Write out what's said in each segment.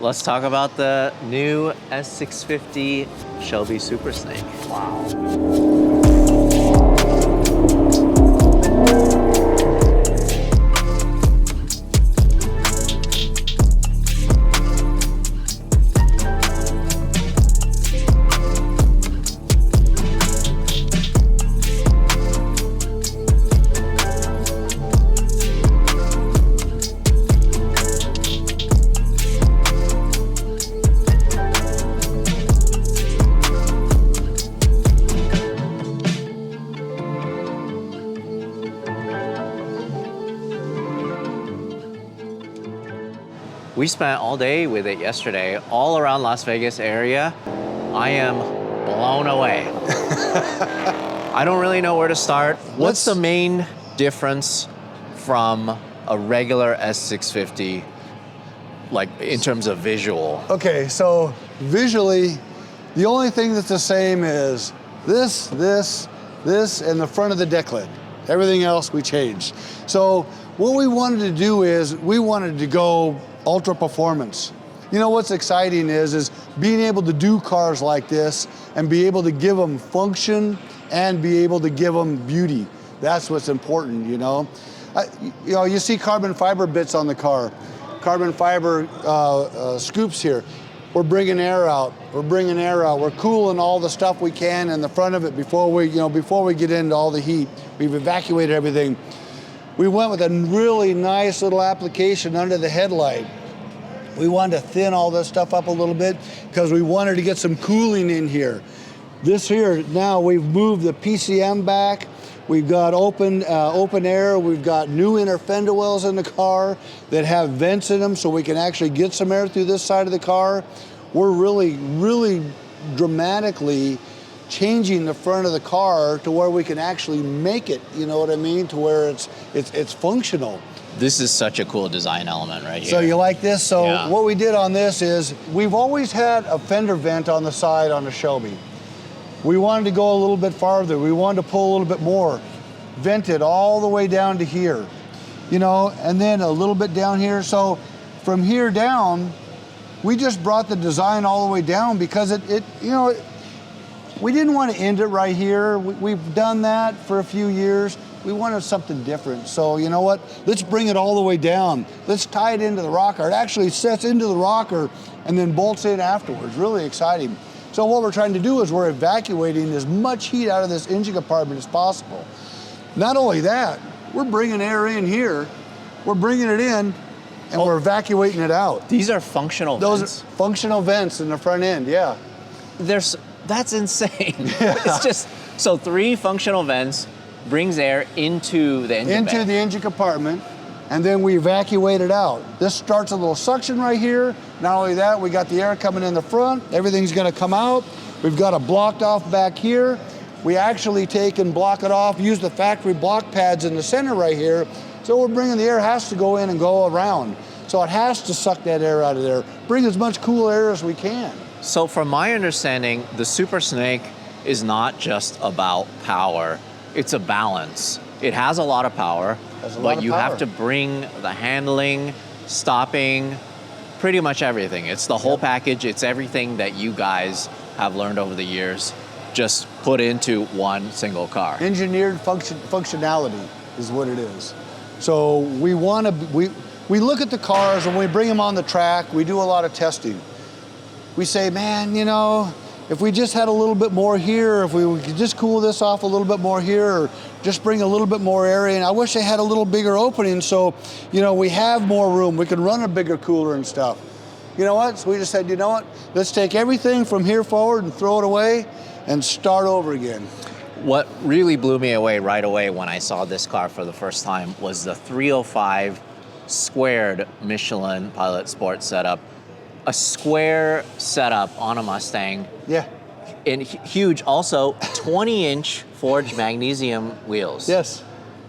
let's talk about the new S650 Shelby Super Snake. Wow. We spent all day with it yesterday, all around Las Vegas area. I am blown away. I don't really know where to start. What's the main difference from a regular S650, like in terms of visual? Okay, so visually, the only thing that's the same is this, and the front of the deck lid. Everything else we changed. So what we wanted to do is we wanted to go ultra performance. You know what's exciting is being able to do cars like this and be able to give them function and be able to give them beauty. That's what's important, you know. You see carbon fiber bits on the car, carbon fiber scoops here. We're bringing air out. We're cooling all the stuff we can in the front of it before we get into all the heat. We've evacuated everything. We went with a really nice little application under the headlight. We wanted to thin all this stuff up a little bit because we wanted to get some cooling in here. This here, now we've moved the PCM back. We've got open air. We've got new inner fender wells in the car that have vents in them so we can actually get some air through this side of the car. We're really, really dramatically changing the front of the car to where we can actually make it, you know what I mean, to where it's functional. This is such a cool design element right here. So you like this? So yeah. What we did on this is we've always had a fender vent on the side on the Shelby. We wanted to go a little bit farther. We wanted to pull a little bit more, vent it all the way down to here, you know, and then a little bit down here. So from here down, we just brought the design all the way down because we didn't want to end it right here. We've done that for a few years. We wanted something different. So you know what? Let's bring it all the way down. Let's tie it into the rocker. It actually sets into the rocker and then bolts in afterwards. Really exciting. So what we're trying to do is we're evacuating as much heat out of this engine compartment as possible. Not only that, we're bringing air in here. We're bringing it in and we're evacuating it out. These are functional vents? Those are functional vents in the front end, yeah. That's insane. Yeah. It's just, so 3 functional vents brings air into the engine bay. The engine compartment, and then we evacuate it out. This starts a little suction right here. Not only that, we got the air coming in the front. Everything's gonna come out. We've got it blocked off back here. We actually take and block it off, use the factory block pads in the center right here. So we're bringing the air has to go in and go around. So it has to suck that air out of there. Bring as much cool air as we can. So from my understanding, the Super Snake is not just about power, it's a balance. It has a lot of power, but you have to bring the handling, stopping, pretty much everything. It's the whole package. It's everything that you guys have learned over the years, just put into one single car. Engineered functionality is what it is. So we look at the cars and we bring them on the track. We do a lot of testing. We say, man, you know, if we just had a little bit more here, if we could just cool this off a little bit more here, or just bring a little bit more air in. I wish they had a little bigger opening so, you know, we have more room. We can run a bigger cooler and stuff. You know what? So we just said, you know what? Let's take everything from here forward and throw it away and start over again. What really blew me away right away when I saw this car for the first time was the 305 squared Michelin Pilot Sport setup. A square setup on a Mustang. Yeah. And huge, also 20-inch forged magnesium wheels. Yes.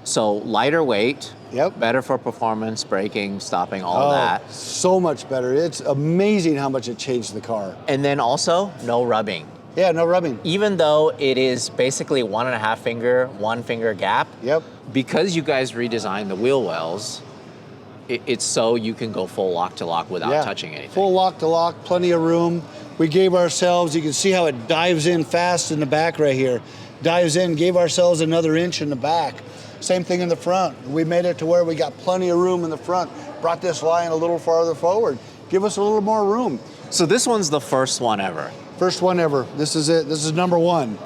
So lighter weight, yep. Better for performance, braking, stopping, all that. So much better. It's amazing how much it changed the car. And then also, no rubbing. Yeah, no rubbing. Even though it is basically 1.5 finger, 1 finger gap. Yep. Because you guys redesigned the wheel wells, it's so you can go full lock to lock without touching anything. Full lock to lock, plenty of room. We gave ourselves, you can see how it dives in fast in the back right here. Dives in, gave ourselves another inch in the back. Same thing in the front. We made it to where we got plenty of room in the front. Brought this line a little farther forward. Give us a little more room. So this one's the first one ever. First one ever. This is it. This is number one.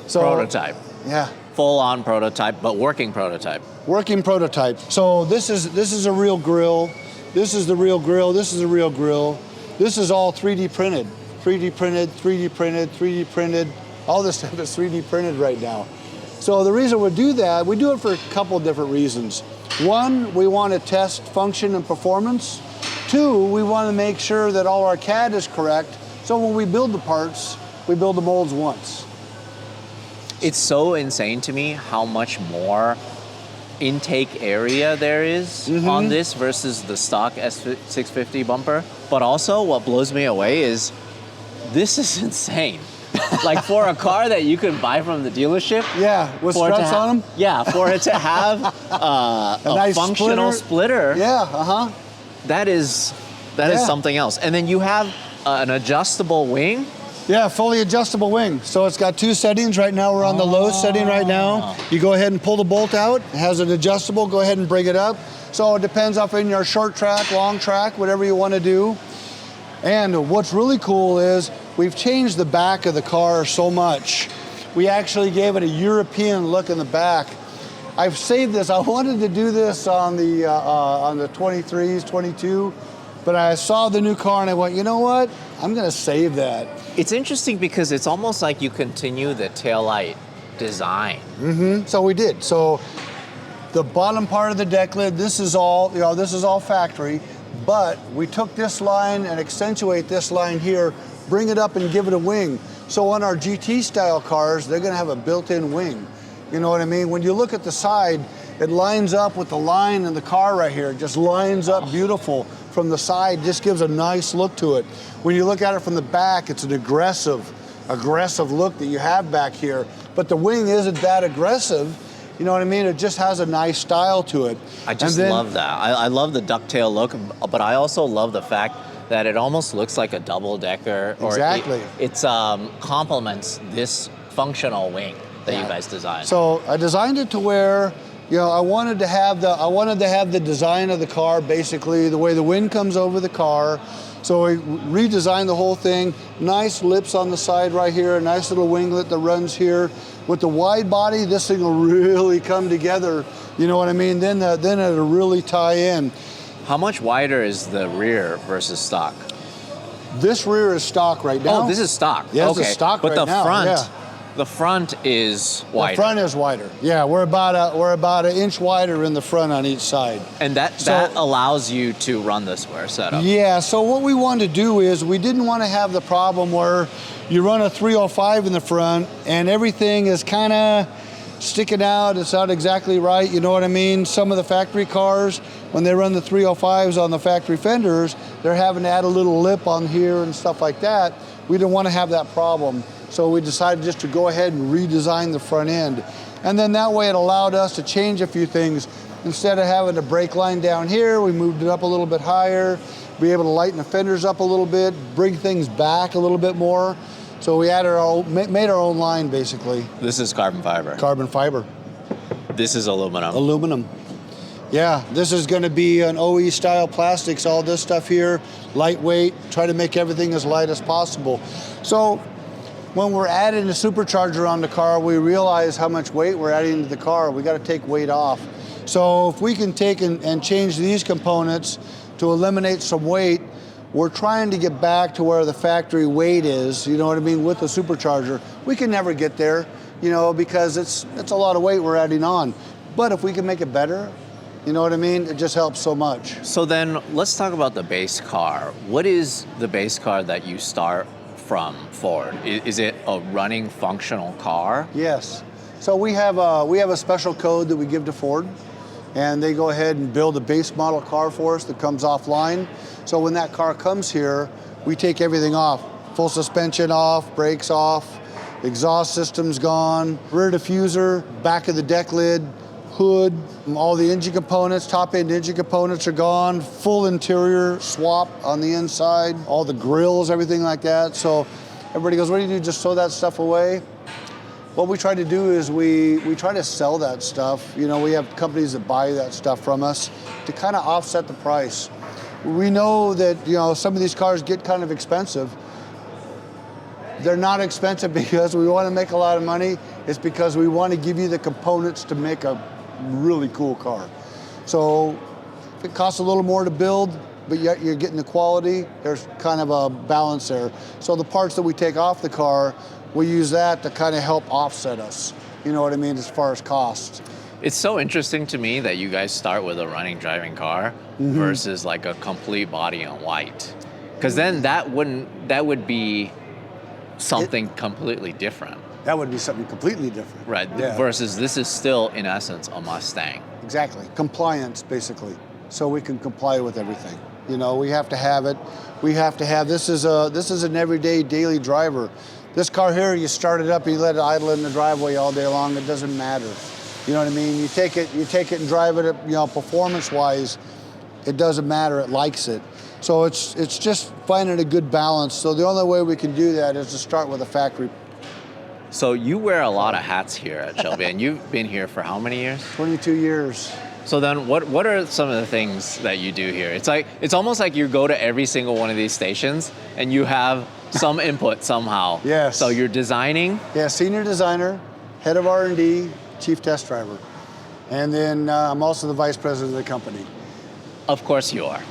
So, prototype. Yeah. Full-on prototype, but working prototype. Working prototype. So this is a real grill. This is the real grill. This is a real grill. This is all 3D printed. 3D printed, 3D printed, 3D printed. All this stuff is 3D printed right now. So the reason we do that, we do it for a couple of different reasons. One, we want to test function and performance. Two, we want to make sure that all our CAD is correct. So when we build the parts, we build the molds once. It's so insane to me how much more intake area there is on this versus the stock S650 bumper. But also what blows me away is this is insane. Like for a car that you could buy from the dealership. Yeah, with struts on them? Yeah, for it to have a nice functional splitter. Yeah, That is something else. And then you have an adjustable wing. Yeah, fully adjustable wing. So it's got two settings. Right now we're on the low setting right now. You go ahead and pull the bolt out. It has an adjustable, go ahead and bring it up. So it depends if in your short track, long track, whatever you want to do. And what's really cool is we've changed the back of the car so much. We actually gave it a European look in the back. I've saved this. I wanted to do this on the 23s, 22, but I saw the new car and I went, you know what? I'm going to save that. It's interesting because it's almost like you continue the taillight design. So we did. So the bottom part of the deck lid, this is all factory, but we took this line and accentuate this line here, bring it up and give it a wing. So on our GT style cars, they're going to have a built-in wing. You know what I mean? When you look at the side, it lines up with the line in the car right here. It just lines up beautiful from the side, just gives a nice look to it. When you look at it from the back, it's an aggressive look that you have back here. But the wing isn't that aggressive. You know what I mean? It just has a nice style to it. I just love that. I love the ducktail look, but I also love the fact that it almost looks like a double-decker. Exactly. It complements this functional wing that you guys designed. So I designed it to where, you know, I wanted to have the design of the car, basically the way the wind comes over the car. So we redesigned the whole thing. Nice lips on the side right here, a nice little winglet that runs here. With the wide body, this thing will really come together. You know what I mean? Then it'll really tie in. How much wider is the rear versus stock? This rear is stock right now. Oh, this is stock. Yeah, okay. This is stock but right now. the front, yeah. The front is wider. The front is wider. Yeah, we're about an inch wider in the front on each side. And that allows you to run the square setup. Yeah, so what we wanted to do is we didn't want to have the problem where you run a 305 in the front and everything is kind of sticking out. It's not exactly right, you know what I mean? Some of the factory cars, when they run the 305s on the factory fenders, they're having to add a little lip on here and stuff like that. We didn't want to have that problem. So we decided just to go ahead and redesign the front end. And then that way it allowed us to change a few things. Instead of having the brake line down here, we moved it up a little bit higher, be able to lighten the fenders up a little bit, bring things back a little bit more. So we made our own line, basically. This is carbon fiber. Carbon fiber. This is aluminum. Aluminum. Yeah, this is going to be an OE style plastics, all this stuff here, lightweight, try to make everything as light as possible. So when we're adding a supercharger on the car, we realize how much weight we're adding to the car. We got to take weight off. So if we can take and change these components to eliminate some weight, we're trying to get back to where the factory weight is, you know what I mean, with the supercharger. We can never get there, you know, because it's a lot of weight we're adding on. But if we can make it better, you know what I mean, it just helps so much. So then let's talk about the base car. What is the base car that you start from Ford? Is it a running functional car? Yes. So we have a special code that we give to Ford, and they go ahead and build a base model car for us that comes offline. So when that car comes here, we take everything off. Full suspension off, brakes off, exhaust system's gone, rear diffuser, back of the deck lid, hood, all the engine components, top end engine components are gone, full interior swap on the inside, all the grills, everything like that. So everybody goes, what do you do, just throw that stuff away? What we try to do is we try to sell that stuff. You know, we have companies that buy that stuff from us to kind of offset the price. We know that, you know, some of these cars get kind of expensive. They're not expensive because we want to make a lot of money. It's because we want to give you the components to make a really cool car. So if it costs a little more to build, but yet you're getting the quality, there's kind of a balance there. So the parts that we take off the car, we use that to kind of help offset us. You know what I mean, as far as cost. It's so interesting to me that you guys start with a running, driving car versus like a complete body in white. Because then that would be something completely different. That would be something completely different. Right, Yeah. versus this is still, in essence, a Mustang. Exactly, compliance basically. So we can comply with everything. You know, we have to have it. We have to have, this is an everyday, daily driver. This car here, you start it up, you let it idle in the driveway all day long, it doesn't matter. You know what I mean? You take it and drive it, you know, performance-wise, it doesn't matter, it likes it. So it's just finding a good balance. So the only way we can do that is to start with a factory. So you wear a lot of hats here at Shelby, and you've been here for how many years? 22 years. So then what are some of the things that you do here? It's almost like you go to every single one of these stations and you have some input somehow. Yes. So you're designing? Yeah, senior designer, head of R&D, chief test driver. And then I'm also the vice president of the company. Of course you are.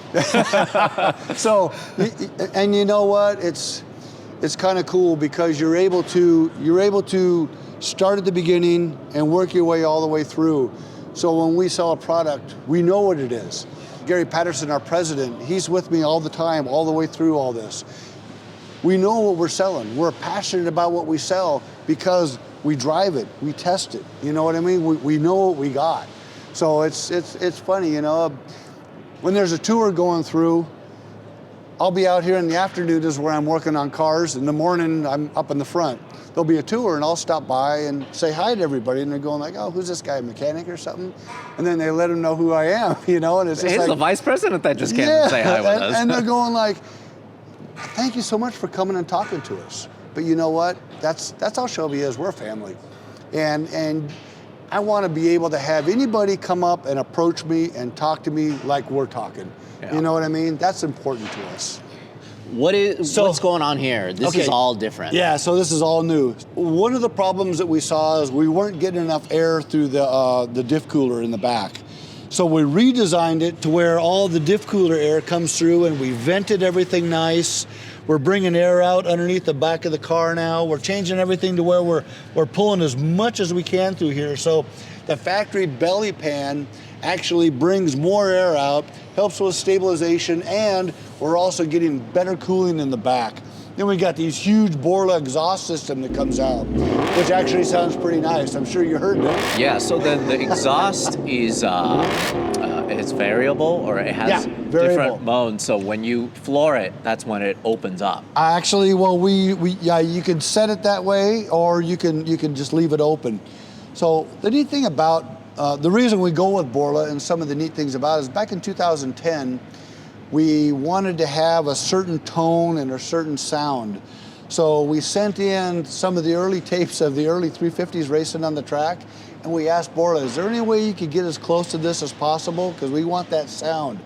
So, and you know what? It's kind of cool because you're able to start at the beginning and work your way all the way through. So when we sell a product, we know what it is. Gary Patterson, our president, he's with me all the time, all the way through all this. We know what we're selling. We're passionate about what we sell because we drive it, we test it. You know what I mean? We know what we got. So it's funny, you know. When there's a tour going through, I'll be out here in the afternoon is where I'm working on cars. In the morning, I'm up in the front. There'll be a tour and I'll stop by and say hi to everybody and they're going like, oh, who's this guy, a mechanic or something? And then they let them know who I am, you know? And it's just He's like, the vice president that just can't say hi with us. And they're going like, thank you so much for coming and talking to us. But you know what? That's how Shelby is. We're a family. And I want to be able to have anybody come up and approach me and talk to me like we're talking. Yeah. You know what I mean? That's important to us. What's going on here? This is all different. Yeah, so this is all new. One of the problems that we saw is we weren't getting enough air through the diff cooler in the back. So we redesigned it to where all the diff cooler air comes through and we vented everything nice. We're bringing air out underneath the back of the car now. We're changing everything to where we're pulling as much as we can through here. So the factory belly pan actually brings more air out, helps with stabilization, and we're also getting better cooling in the back. Then we got these huge Borla exhaust system that comes out, which actually sounds pretty nice. I'm sure you heard that. Yeah, so then the exhaust is it's variable, or it has different modes. So when you floor it, that's when it opens up. Actually, well, you can set it that way, or you can just leave it open. So the neat thing about the reason we go with Borla and some of the neat things about it is back in 2010, we wanted to have a certain tone and a certain sound. So we sent in some of the early tapes of the early 350s racing on the track, and we asked Borla, is there any way you could get as close to this as possible? Because we want that sound.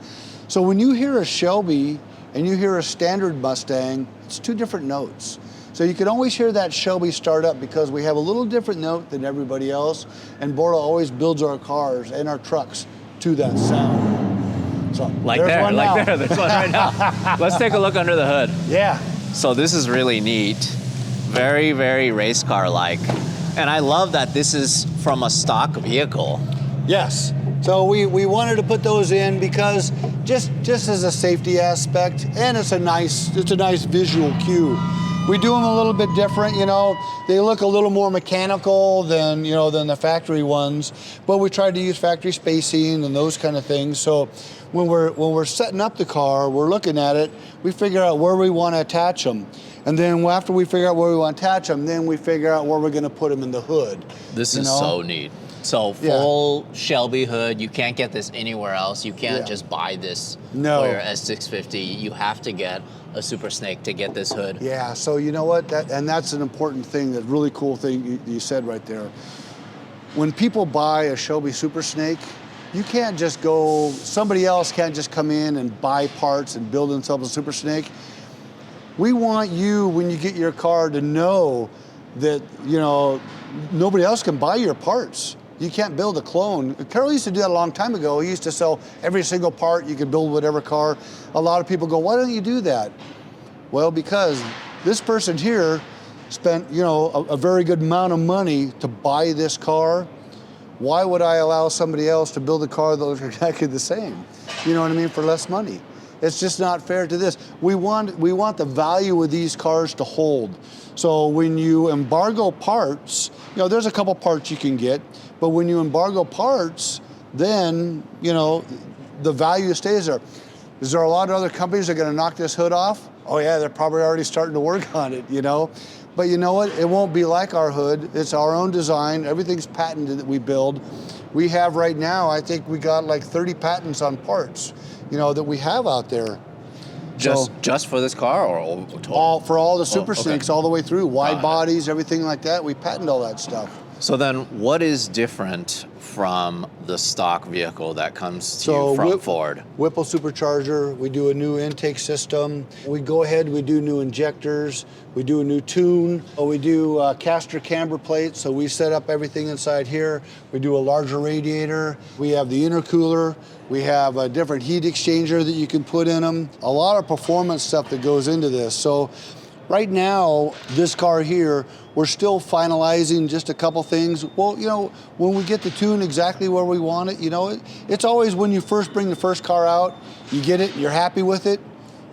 So when you hear a Shelby and you hear a standard Mustang, it's two different notes. So you can always hear that Shelby start up because we have a little different note than everybody else, and Borla always builds our cars and our trucks to that sound. So Like there, there's one right now. Let's take a look under the hood. Yeah. So this is really neat. Very, very race car-like. And I love that this is from a stock vehicle. Yes. So we wanted to put those in because just as a safety aspect, and it's a nice visual cue. We do them a little bit different, you know. They look a little more mechanical than the factory ones, but we tried to use factory spacing and those kind of things. So when we're setting up the car, we're looking at it, we figure out where we want to attach them. And then after we figure out where we want to attach them, then we figure out where we're going to put them in the hood. This is so neat. So full Shelby hood. You can't get this anywhere else. You can't just buy this for your S650. You have to get a Super Snake to get this hood. Yeah, so you know what? That's an important thing, that really cool thing you said right there. When people buy a Shelby Super Snake, you can't just go, somebody else can't just come in and buy parts and build themselves a Super Snake. We want you, when you get your car, to know that, you know, nobody else can buy your parts. You can't build a clone. Carroll used to do that a long time ago. He used to sell every single part. You could build whatever car. A lot of people go, why don't you do that? Well, because this person here spent, you know, a very good amount of money to buy this car. Why would I allow somebody else to build a car that looks exactly the same? You know what I mean? For less money. It's just not fair to this. We want the value of these cars to hold. So when you embargo parts, you know, there's a couple parts you can get, but when you embargo parts, then, you know, the value stays there. Is there a lot of other companies that are going to knock this hood off? Oh yeah, they're probably already starting to work on it, you know. But you know what? It won't be like our hood. It's our own design. Everything's patented that we build. We have right now, I think we got like 30 patents on parts, you know, that we have out there. Just for this car, or total? For all the Super Snakes, all the way through, wide bodies, everything like that. We patent all that stuff. So then, what is different from the stock vehicle that comes to you from Ford? Whipple supercharger. We do a new intake system. We go ahead. We do new injectors. We do a new tune. We do caster camber plates. So we set up everything inside here. We do a larger radiator. We have the intercooler. We have a different heat exchanger that you can put in them. A lot of performance stuff that goes into this. So right now, this car here, we're still finalizing just a couple things. Well, you know, when we get the tune exactly where we want it, you know, it's always when you first bring the first car out, you get it, you're happy with it,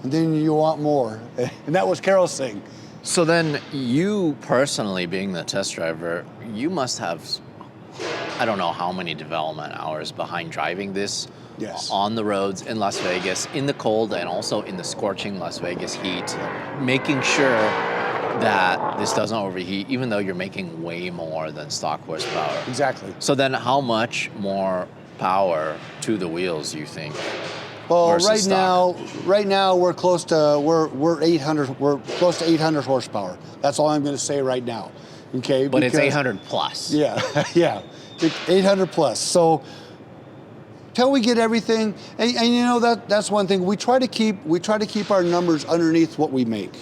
and then you want more. And that was Carroll's thing. So then you personally, being the test driver, you must have, I don't know how many development hours behind driving this on the roads in Las Vegas, in the cold and also in the scorching Las Vegas heat, making sure that this doesn't overheat, even though you're making way more than stock horsepower. Exactly. So then how much more power to the wheels do you think? Well, right now we're close to we're 800. We're close to 800 horsepower. That's all I'm going to say right now. Okay. But it's 800 plus. Yeah, yeah, 800 plus. So till we get everything, and you know that's one thing we try to keep our numbers underneath what we make.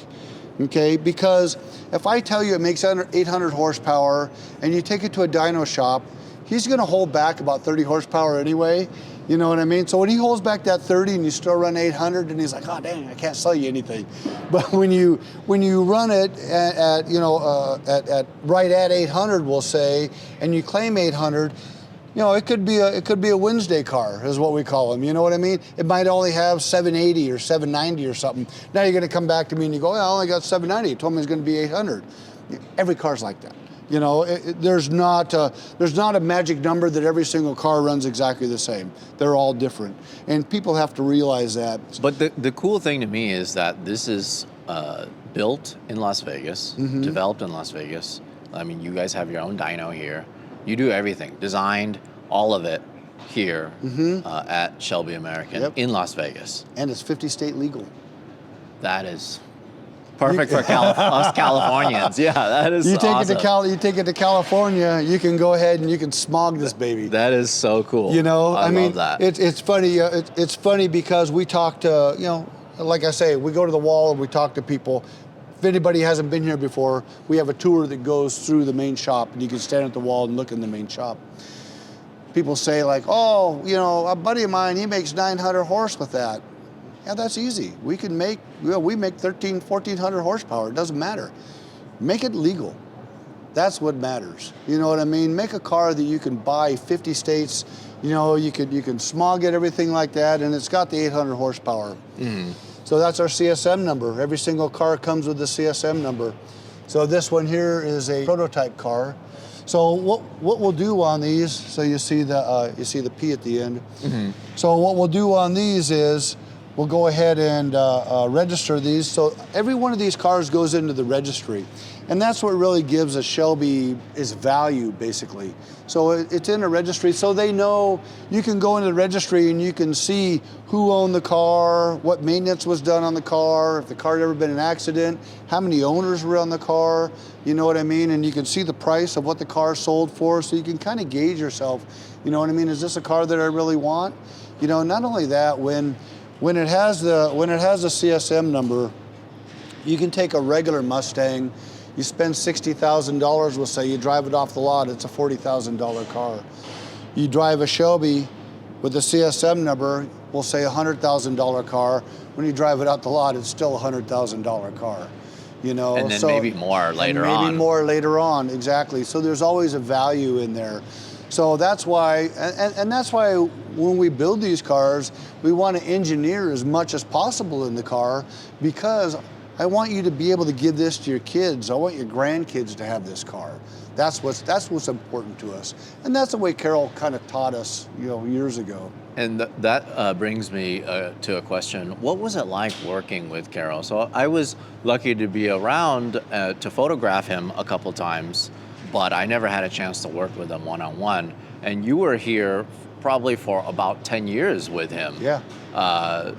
Okay, because if I tell you it makes 800 horsepower and you take it to a dyno shop, he's going to hold back about 30 horsepower anyway. You know what I mean? So when he holds back that 30 and you still run 800, and he's like, oh dang, I can't sell you anything. But when you run it at right at 800, we'll say, and you claim 800, you know, it could be a Wednesday car, is what we call them. You know what I mean? It might only have 780 or 790 or something. Now you're going to come back to me and you go, I only got 790. You told me it's going to be 800. Every car's like that. You know, there's not a magic number that every single car runs exactly the same. They're all different, and people have to realize that. But the cool thing to me is that this is built in Las Vegas, developed in Las Vegas. I mean, you guys have your own dyno here. You do everything, designed, all of it here at Shelby American in Las Vegas. And it's 50 state legal. That is perfect for us Californians. Yeah, that is awesome. You take it to California, you can go ahead and you can smog this baby. That is so cool. You know, I mean, love that. It's funny. It's funny because we talk to, you know, like I say, we go to the wall and we talk to people. If anybody hasn't been here before, we have a tour that goes through the main shop, and you can stand at the wall and look in the main shop. People say like, oh, you know, a buddy of mine, he makes 900 horse with that. Yeah, that's easy. We make 1,400 horsepower. It doesn't matter. Make it legal. That's what matters. You know what I mean? Make a car that you can buy 50 states. You know, you can smog it, everything like that, and it's got the 800 horsepower. So that's our CSM number. Every single car comes with the CSM number. So this one here is a prototype car. So what we'll do on these, so you see the P at the end. So what we'll do on these is we'll go ahead and register these. So every one of these cars goes into the registry. And that's what really gives a Shelby its value, basically. So it's in a registry, so they know. You can go into the registry and you can see who owned the car, what maintenance was done on the car, if the car had ever been in an accident, how many owners were on the car, you know what I mean? And you can see the price of what the car sold for, so you can kind of gauge yourself, you know what I mean? Is this a car that I really want? You know, not only that, when it has the CSM number, you can take a regular Mustang. You spend $60,000, we'll say, you drive it off the lot, it's a $40,000 car. You drive a Shelby with the CSM number, we'll say $100,000 car. When you drive it out the lot, it's still a $100,000 car. You know, and then maybe more later on. Maybe more later on, exactly. So there's always a value in there. So that's why, and that's why when we build these cars, we want to engineer as much as possible in the car, because I want you to be able to give this to your kids. I want your grandkids to have this car. That's what's important to us. And that's the way Carol kind of taught us, you know, years ago. And that brings me to a question. What was it like working with Carol? So I was lucky to be around to photograph him a couple times, but I never had a chance to work with him one-on-one. And you were here probably for about 10 years with him. Yeah.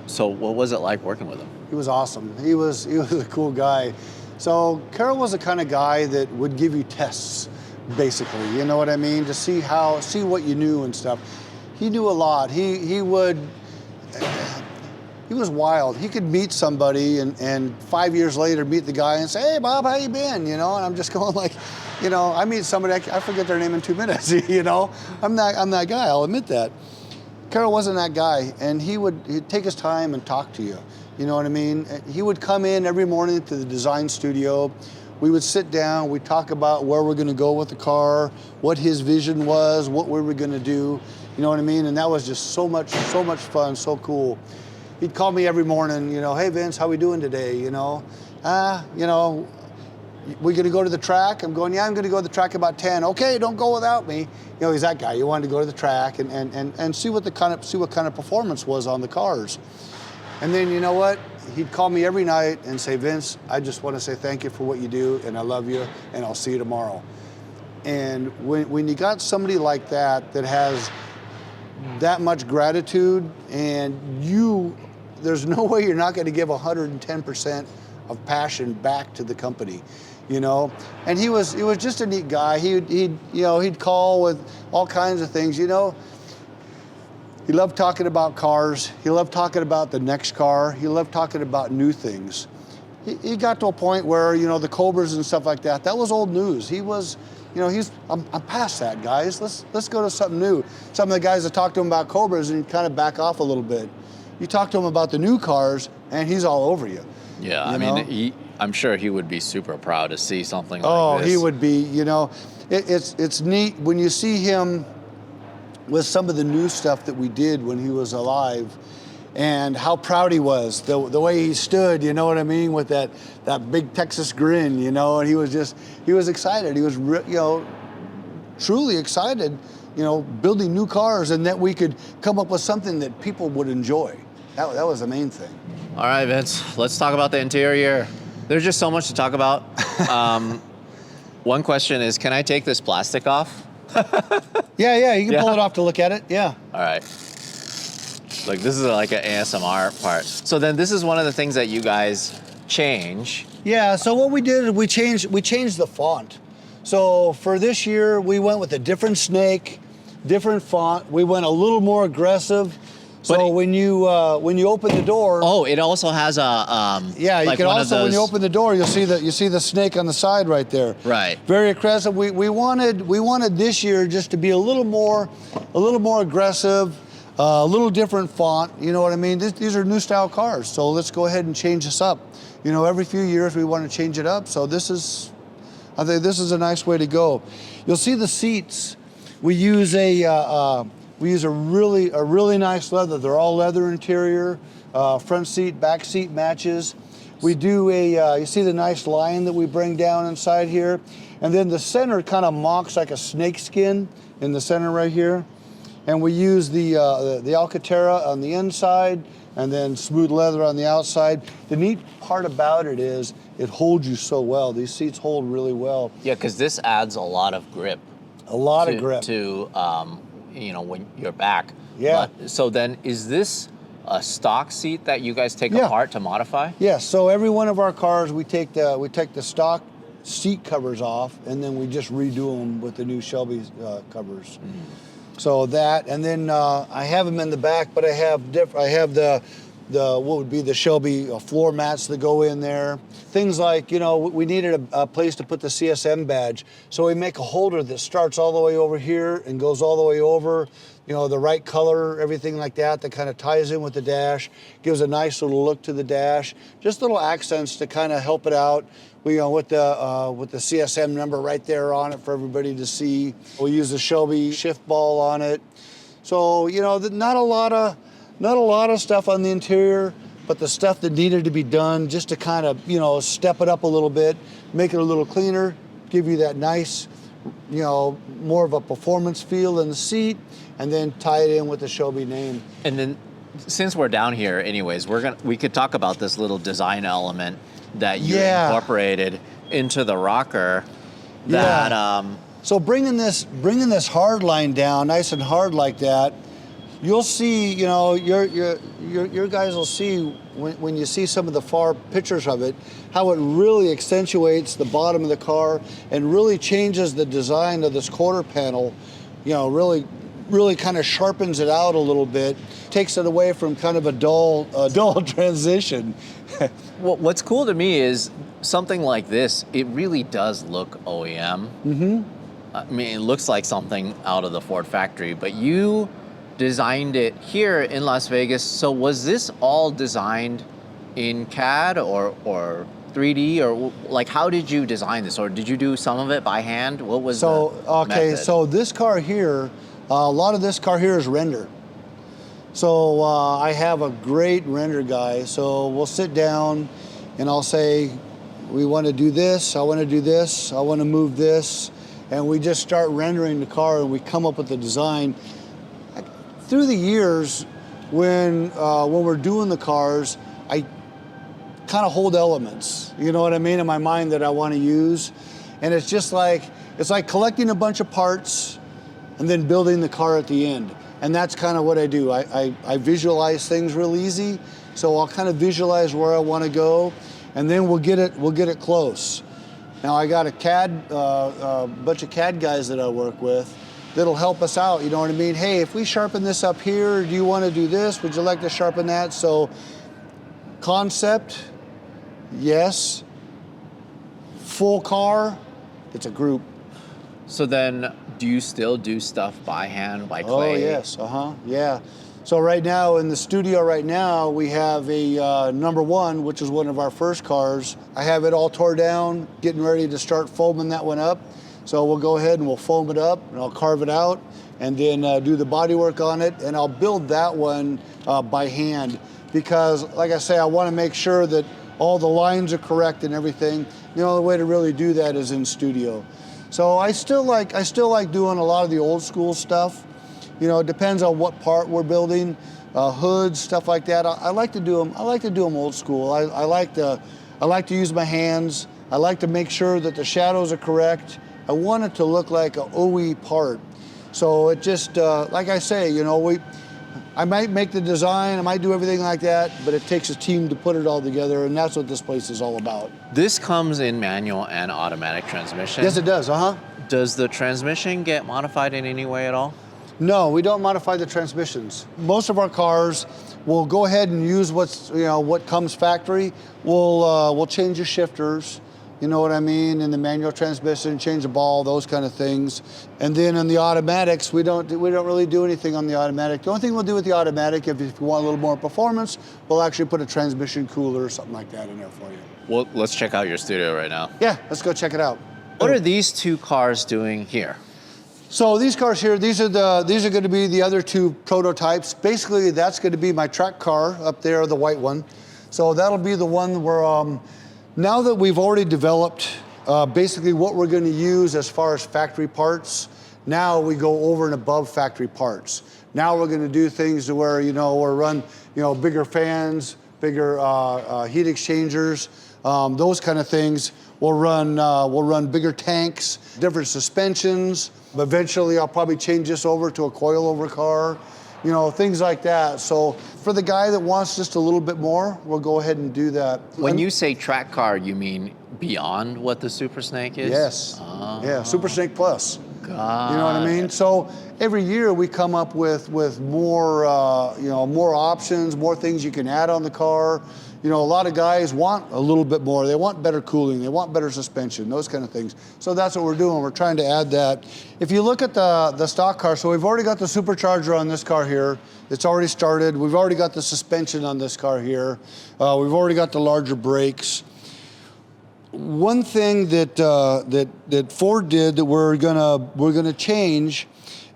So what was it like working with him? He was awesome. He was a cool guy. So Carol was the kind of guy that would give you tests, basically. You know what I mean? To see what you knew and stuff. He knew a lot. He was wild. He could meet somebody and 5 years later meet the guy and say, "Hey Bob, how you been?" You know, and I'm just going like, you know, I meet somebody, I forget their name in 2 minutes. You know, I'm that guy. I'll admit that. Carol wasn't that guy, and he'd take his time and talk to you. You know what I mean? He would come in every morning to the design studio. We would sit down, we'd talk about where we're gonna go with the car, what his vision was, what we were gonna do. You know what I mean? And that was just so much fun, so cool. He'd call me every morning, you know, "Hey Vince, how we doing today?" You know, you know, "We gonna go to the track?" I'm going, "Yeah, I'm gonna go to the track about 10. "Okay, don't go without me." You know, he's that guy. You wanted to go to the track and see what kind of performance was on the cars. And then, you know what? He'd call me every night and say, "Vince, I just want to say thank you for what you do, and I love you, and I'll see you tomorrow." And when you got somebody like that has that much gratitude, and there's no way you're not going to give 110% of passion back to the company, you know. And he was just a neat guy. He'd call with all kinds of things, you know. He loved talking about cars. He loved talking about the next car. He loved talking about new things. He got to a point where, you know, the Cobras and stuff like that was old news. He was, you know, I'm past that, guys. Let's go to something new. Some of the guys that talk to him about Cobras and kind of back off a little bit. You talk to him about the new cars, and he's all over you. Yeah, I mean, I'm sure he would be super proud to see something like this. Oh, he would be. You know, it's neat when you see him with some of the new stuff that we did when he was alive, and how proud he was, the way he stood, you know what I mean, with that big Texas grin, you know, and he was excited. He was, you know, truly excited, you know, building new cars, and that we could come up with something that people would enjoy. That was the main thing. All right, Vince, let's talk about the interior. There's just so much to talk about. One question is, can I take this plastic off? Yeah, you can pull it off to look at it, yeah. All right. Like, this is like an ASMR part. So then this is one of the things that you guys change. Yeah, so what we did is we changed the font. So for this year, we went with a different snake, different font. We went a little more aggressive. So when you open the door, oh, it also has a yeah, you like can also, when you those... open the door, you see the snake on the side right there. Right. Very aggressive. We wanted this year just to be a little more aggressive, a little different font. You know what I mean? These are new style cars, so let's go ahead and change this up. You know, every few years we want to change it up. So I think this is a nice way to go. You'll see the seats. We use a really nice leather. They're all leather interior. Front seat, back seat matches. We do you see the nice line that we bring down inside here, and then the center kind of mocks like a snake skin in the center right here. And we use the Alcantara on the inside, and then smooth leather on the outside. The neat part about it is it holds you so well. These seats hold really well. Yeah, because this adds a lot of grip. A lot of grip. To, you know, when you're back. Yeah. But, so then is this a stock seat that you guys take apart to modify? Yeah, so every one of our cars, we take the stock seat covers off, and then we just redo them with the new Shelby covers. So that, and then I have them in the back, but I have the what would be the Shelby floor mats that go in there. Things like, you know, we needed a place to put the CSM badge, so we make a holder that starts all the way over here and goes all the way over. You know, the right color, everything like that kind of ties in with the dash, gives a nice little look to the dash. Just little accents to kind of help it out. We, you know, with the CSM number right there on it for everybody to see. We use the Shelby shift ball on it. So, you know, not a lot of stuff on the interior, but the stuff that needed to be done just to kind of, you know, step it up a little bit, make it a little cleaner, give you that nice, you know, more of a performance feel in the seat, and then tie it in with the Shelby name. And then, since we're down here anyways, we could talk about this little design element that you incorporated into the rocker. That so bringing this hard line down, nice and hard like that, you'll see, you know, your guys will see when you see some of the far pictures of it, how it really accentuates the bottom of the car and really changes the design of this quarter panel. You know, really kind of sharpens it out a little bit, takes it away from kind of a dull transition. Well, what's cool to me is something like this, it really does look OEM. I mean, it looks like something out of the Ford factory, but you designed it here in Las Vegas. So was this all designed in CAD or 3D, or like how did you design this, or did you do some of it by hand? What was the method? So this car here, a lot of this car here is render. So I have a great render guy. So we'll sit down and I'll say, we want to do this, I want to do this, I want to move this, and we just start rendering the car and we come up with the design. Through the years, when we're doing the cars, I kind of hold elements, you know what I mean, in my mind that I want to use. And it's just like, it's like collecting a bunch of parts and then building the car at the end. And that's kind of what I do. I visualize things real easy. So I'll kind of visualize where I want to go, and then we'll get it close. Now I got a bunch of CAD guys that I work with that'll help us out, you know what I mean? Hey, if we sharpen this up here, do you want to do this? Would you like to sharpen that? So concept, yes. Full car, it's a group. So then, do you still do stuff by hand, by clay? Oh yes, yeah. So right now in the studio right now, we have a number 1, which is one of our first cars. I have it all tore down, getting ready to start foaming that one up. So we'll go ahead and we'll foam it up, and I'll carve it out, and then do the body work on it, and I'll build that one by hand, because like I say, I want to make sure that all the lines are correct and everything. The only way to really do that is in studio. So I still like doing a lot of the old school stuff. You know, it depends on what part we're building, hoods, stuff like that. I like to do them. I like to do them old school. I like to use my hands. I like to make sure that the shadows are correct. I want it to look like an OE part. So it just, like I say, you know, I might make the design, I might do everything like that, but it takes a team to put it all together, and that's what this place is all about. This comes in manual and automatic transmission? Yes, it does, Does the transmission get modified in any way at all? No, we don't modify the transmissions. Most of our cars will go ahead and use what comes factory. We'll change the shifters, you know what I mean, in the manual transmission, change the ball, those kind of things. And then in the automatics, we don't really do anything on the automatic. The only thing we'll do with the automatic, if you want a little more performance, we'll actually put a transmission cooler or something like that in there for you. Well, let's check out your studio right now. Yeah, let's go check it out. What are these two cars doing here? So these cars here, these are going to be the other 2 prototypes. Basically, that's going to be my track car up there, the white one. So that'll be the one where, now that we've already developed basically what we're going to use as far as factory parts, now we go over and above factory parts. Now we're going to do things to where, you know, we're run bigger fans, bigger heat exchangers, those kind of things. We'll run bigger tanks, different suspensions. Eventually, I'll probably change this over to a coilover car, things like that. So for the guy that wants just a little bit more, we'll go ahead and do that. When you say track car, you mean beyond what the Super Snake is? Yes. Yeah, Super Snake Plus. God. You know what I mean? So every year we come up with more more options, more things you can add on the car. A lot of guys want a little bit more. They want better cooling. They want better suspension, those kind of things. So that's what we're doing. We're trying to add that. If you look at the stock car, so we've already got the supercharger on this car here. It's already started. We've already got the suspension on this car here. We've already got the larger brakes. One thing that Ford did that we're gonna change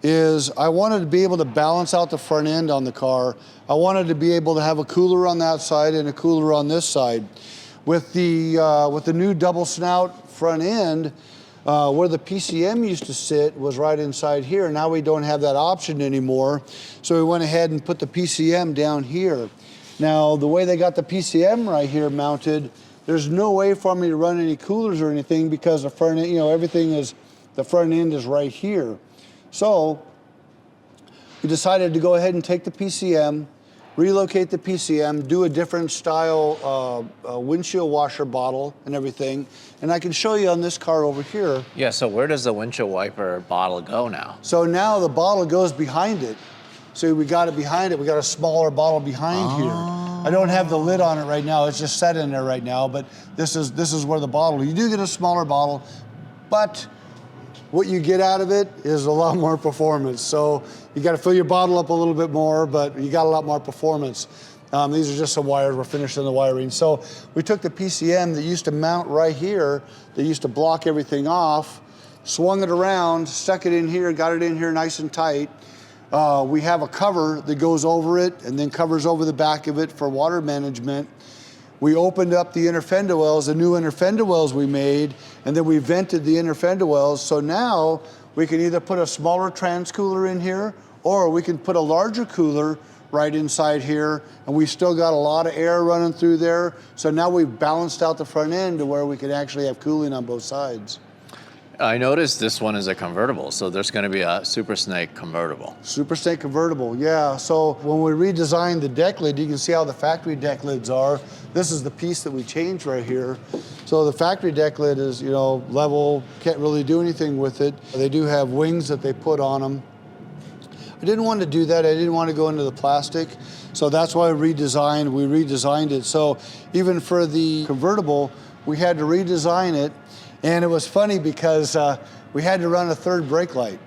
is I wanted to be able to balance out the front end on the car. I wanted to be able to have a cooler on that side and a cooler on this side. With the new double snout front end, where the PCM used to sit was right inside here. Now we don't have that option anymore. So we went ahead and put the PCM down here. Now the way they got the PCM right here mounted, there's no way for me to run any coolers or anything because the front end, the front end is right here. So we decided to go ahead and take the PCM, relocate the PCM, do a different style windshield washer bottle and everything. And I can show you on this car over here. Yeah, so where does the windshield wiper bottle go now? So now the bottle goes behind it. So we got it behind it. We got a smaller bottle behind here. I don't have the lid on it right now. It's just set in there right now, but this is where the bottle, you do get a smaller bottle, but what you get out of it is a lot more performance. So you got to fill your bottle up a little bit more, but you got a lot more performance. These are just some wires. We're finishing the wiring. So we took the PCM that used to mount right here, that used to block everything off, swung it around, stuck it in here, got it in here nice and tight. We have a cover that goes over it and then covers over the back of it for water management. We opened up the inner fender wells, the new inner fender wells we made, and then we vented the inner fender wells. So now we can either put a smaller trans cooler in here, or we can put a larger cooler right inside here, and we still got a lot of air running through there. So now we've balanced out the front end to where we can actually have cooling on both sides. I noticed this one is a convertible, so there's going to be a Super Snake convertible. Super Snake convertible, yeah. So when we redesigned the deck lid, you can see how the factory deck lids are. This is the piece that we changed right here. So the factory deck lid is, level, can't really do anything with it. They do have wings that they put on them. I didn't want to do that. I didn't want to go into the plastic. So that's why we redesigned it. So even for the convertible, we had to redesign it. And it was funny because we had to run a third brake light.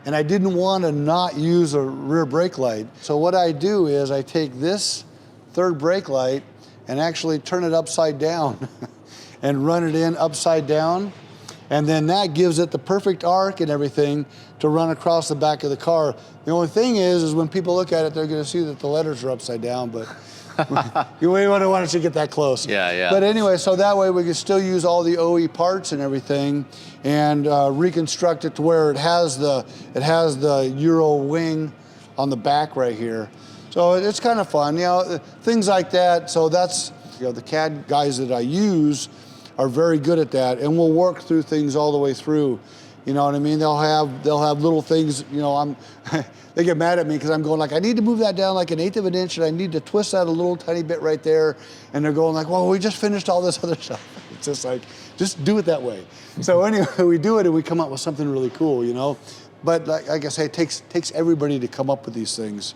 And I didn't want to not use a rear brake light. So what I do is I take this third brake light and actually turn it upside down and run it in upside down. And then that gives it the perfect arc and everything to run across the back of the car. The only thing is when people look at it, they're going to see that the letters are upside down, but you wouldn't want to get that close. Yeah. But anyway, so that way we can still use all the OE parts and everything and reconstruct it to where it has the Euro wing on the back right here. So it's kind of fun, things like that. So that's, the CAD guys that I use are very good at that, and we'll work through things all the way through. You know what I mean? They'll have little things, they get mad at me because I'm going like, I need to move that down like 1/8 of an inch and I need to twist that a little tiny bit right there. And they're going like, well, we just finished all this other stuff. It's just like, just do it that way. So anyway, we do it and we come up with something really cool, But like I say, it takes everybody to come up with these things.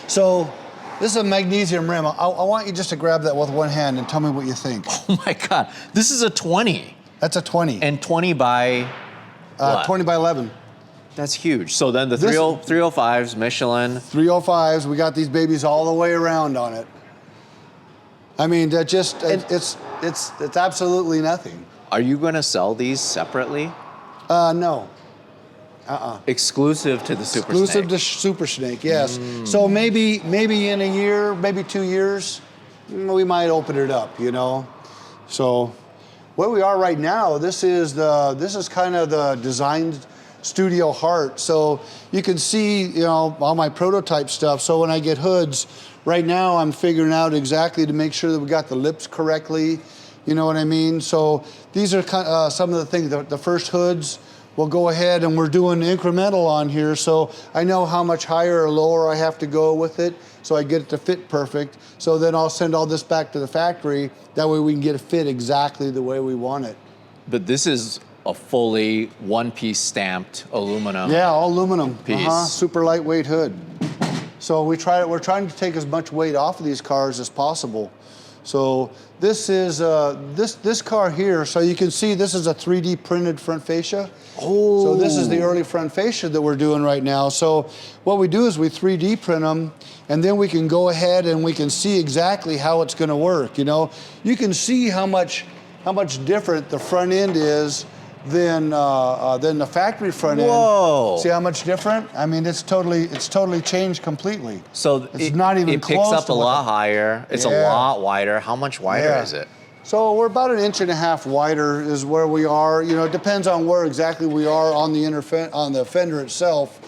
So this is a magnesium rim. I want you just to grab that with one hand and tell me what you think. Oh my God, this is a 20. That's a 20. And 20 by what? 20 by 11. That's huge. So then the 305s, Michelin. 305s, we got these babies all the way around on it. I mean, that just, it's absolutely nothing. Are you going to sell these separately? No. Exclusive to the Super Snake. Exclusive to Super Snake, yes. So maybe in a year, maybe 2 years, we might open it up, So where we are right now, this is kind of the design studio heart. So you can see, all my prototype stuff. So when I get hoods Right now, I'm figuring out exactly to make sure that we got the lips correctly. You know what I mean? So these are some of the things. The first hoods, we'll go ahead and we're doing incremental on here. So I know how much higher or lower I have to go with it, so I get it to fit perfect. So then I'll send all this back to the factory. That way we can get it fit exactly the way we want it. But this is a fully one-piece stamped aluminum. Yeah, all aluminum. Piece. Super lightweight hood. So we're trying to take as much weight off of these cars as possible. So this is this car here. So you can see this is a 3D printed front fascia. Oh. So this is the early front fascia that we're doing right now. So what we do is we 3D print them, and then we can go ahead and we can see exactly how it's going to work. You know, you can see how much different the front end is than the factory front end. Whoa! See how much different? I mean, it's totally changed completely. So it's not even close. It picks up a lot higher. It's a lot wider. How much wider is it? So we're about 1.5 inches wider is where we are. You know, it depends on where exactly we are on the fender itself.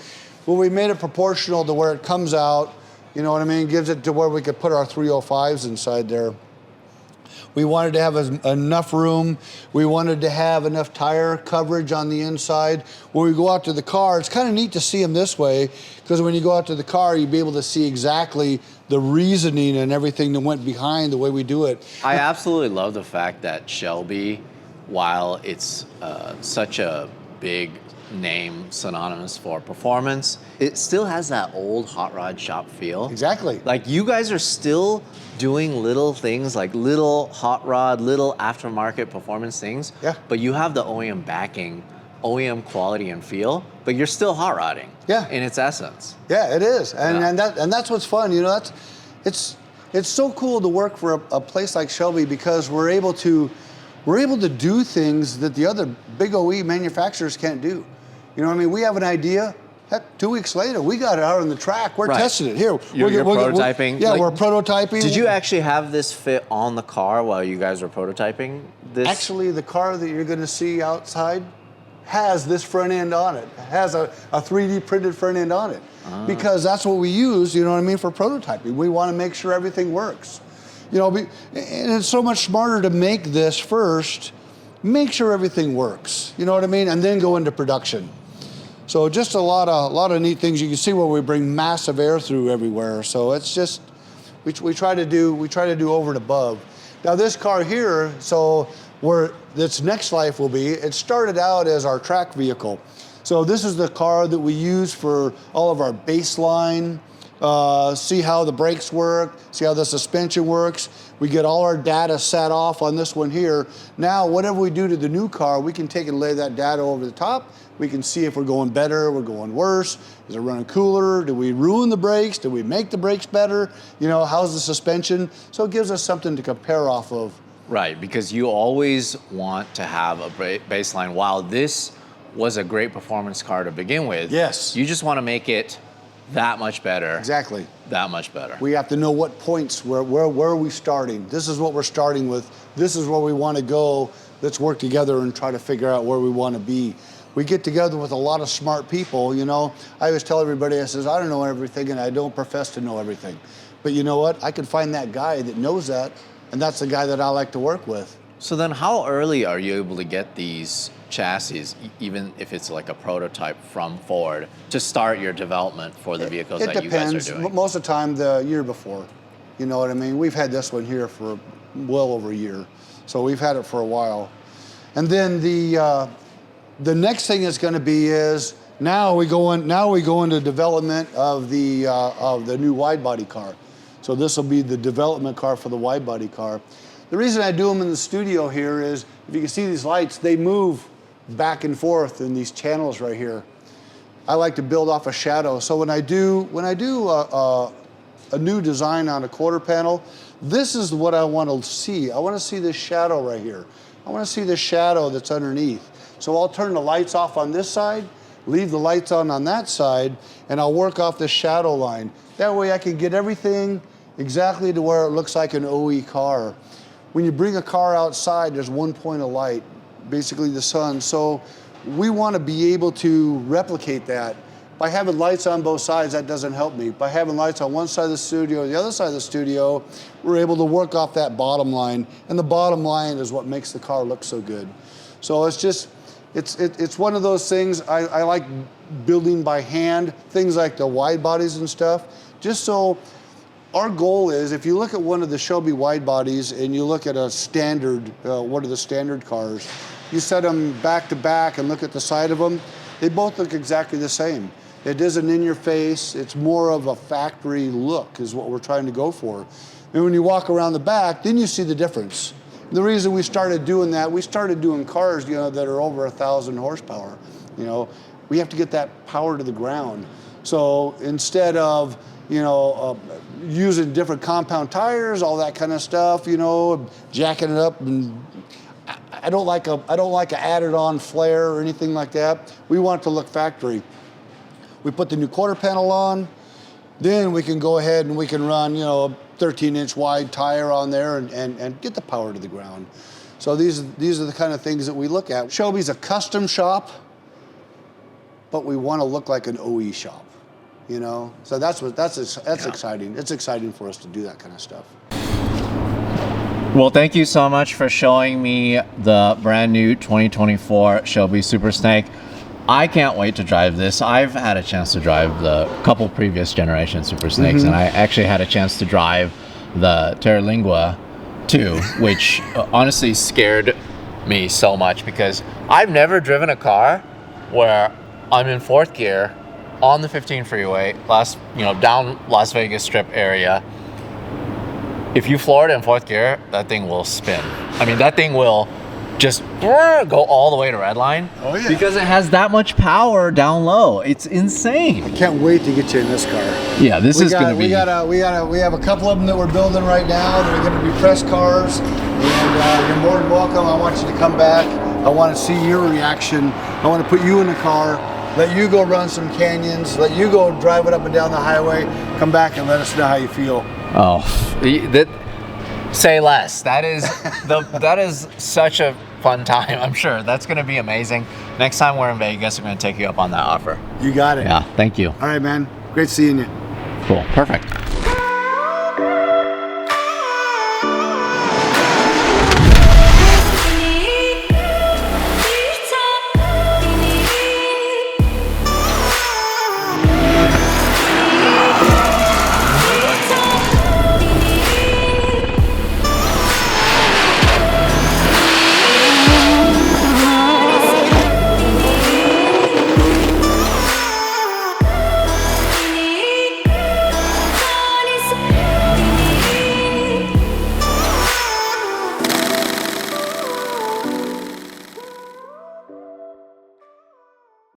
But we made it proportional to where it comes out. You know what I mean? Gives it to where we could put our 305s inside there. We wanted to have enough room. We wanted to have enough tire coverage on the inside. When we go out to the car, it's kind of neat to see them this way, because when you go out to the car, you'll be able to see exactly the reasoning and everything that went behind the way we do it. I absolutely love the fact that Shelby, while it's such a big name synonymous for performance, it still has that old hot rod shop feel. Exactly. Like, you guys are still doing little things, like little hot rod, little aftermarket performance things. Yeah. But you have the OEM backing, OEM quality and feel, but you're still hot rodding. Yeah. In its essence. Yeah, it is, and that's what's fun. You know, it's so cool to work for a place like Shelby, because we're able to do things that the other big OE manufacturers can't do. You know what I mean? We have an idea. Heck, 2 weeks later, we got it out on the track. We're testing it. Here, you're prototyping? We're prototyping. Did you actually have this fit on the car while you guys were prototyping this? Actually, the car that you're going to see outside has this front end on it. It has a 3D printed front end on it. Because that's what we use, you know what I mean, for prototyping. We want to make sure everything works. You know, and it's so much smarter to make this first, make sure everything works, you know what I mean, and then go into production. So just a lot of neat things. You can see where we bring massive air through everywhere. So it's just, we try to do over and above. Now this car here, so where its next life will be, it started out as our track vehicle. So this is the car that we use for all of our baseline, see how the brakes work, see how the suspension works. We get all our data set off on this one here. Now, whatever we do to the new car, we can take and lay that data over the top. We can see if we're going better, we're going worse. Is it running cooler? Do we ruin the brakes? Do we make the brakes better? You know, how's the suspension? So it gives us something to compare off of. Right, because you always want to have a baseline. While this was a great performance car to begin with, yes, you just want to make it that much better. Exactly. That much better. We have to know what points, where are we starting? This is what we're starting with. This is where we want to go. Let's work together and try to figure out where we want to be. We get together with a lot of smart people, you know. I always tell everybody, I says, I don't know everything and I don't profess to know everything. But you know what? I can find that guy that knows that, and that's the guy that I like to work with. So then how early are you able to get these chassis, even if it's like a prototype from Ford, to start your development for the vehicles that you guys are doing? Most of the time the year before. You know what I mean? We've had this one here for well over a year. So we've had it for a while. And then the next thing is going to be is now we go into development of the new wide body car. So this will be the development car for the wide body car. The reason I do them in the studio here is, if you can see these lights, they move back and forth in these channels right here. I like to build off a shadow. So when I do a new design on a quarter panel, this is what I want to see. I want to see this shadow right here. I want to see the shadow that's underneath. So I'll turn the lights off on this side, leave the lights on that side, and I'll work off the shadow line. That way I can get everything exactly to where it looks like an OE car. When you bring a car outside, there's one point of light, basically the sun. So we want to be able to replicate that by having lights on both sides, that doesn't help me. By having lights on one side of the studio or the other side of the studio, we're able to work off that bottom line. And the bottom line is what makes the car look so good. So it's just, it's one of those things I like building by hand, things like the wide bodies and stuff, just so our goal is, if you look at one of the Shelby wide bodies and you look at a standard, one of the standard cars, you set them back to back and look at the side of them, they both look exactly the same. It isn't in your face, it's more of a factory look is what we're trying to go for. And when you walk around the back, then you see the difference. The reason we started doing that, we started doing cars, that are over 1,000 horsepower. We have to get that power to the ground. So instead of, using different compound tires, all that kind of stuff, jacking it up, and I don't like a added on flare or anything like that. We want it to look factory. We put the new quarter panel on, then we can go ahead and we can run, a 13-inch wide tire on there and get the power to the ground. So these are the kind of things that we look at. Shelby's a custom shop, but we want to look like an OE shop, So that's exciting. It's exciting for us to do that kind of stuff. Well, thank you so much for showing me the brand new 2024 Shelby Super Snake. I can't wait to drive this. I've had a chance to drive the couple previous generation Super Snakes, and I actually had a chance to drive the Terralingua too, which honestly scared me so much because I've never driven a car where I'm in fourth gear on the 15 freeway, down Las Vegas Strip area. If you floor it in fourth gear, that thing will spin. I mean, that thing will just go all the way to redline. Oh yeah. Because it has that much power down low. It's insane. I can't wait to get you in this car. Yeah, this is going to be. We have a couple of them that we're building right now. They're going to be press cars, and you're more than welcome. I want you to come back. I want to see your reaction. I want to put you in the car, let you go run some canyons, let you go drive it up and down the highway. Come back and let us know how you feel. Oh, say less. That is such a fun time. I'm sure that's going to be amazing. Next time we're in Vegas, I'm going to take you up on that offer. You got it. Yeah, thank you. All right, man. Great seeing you. Cool. Perfect.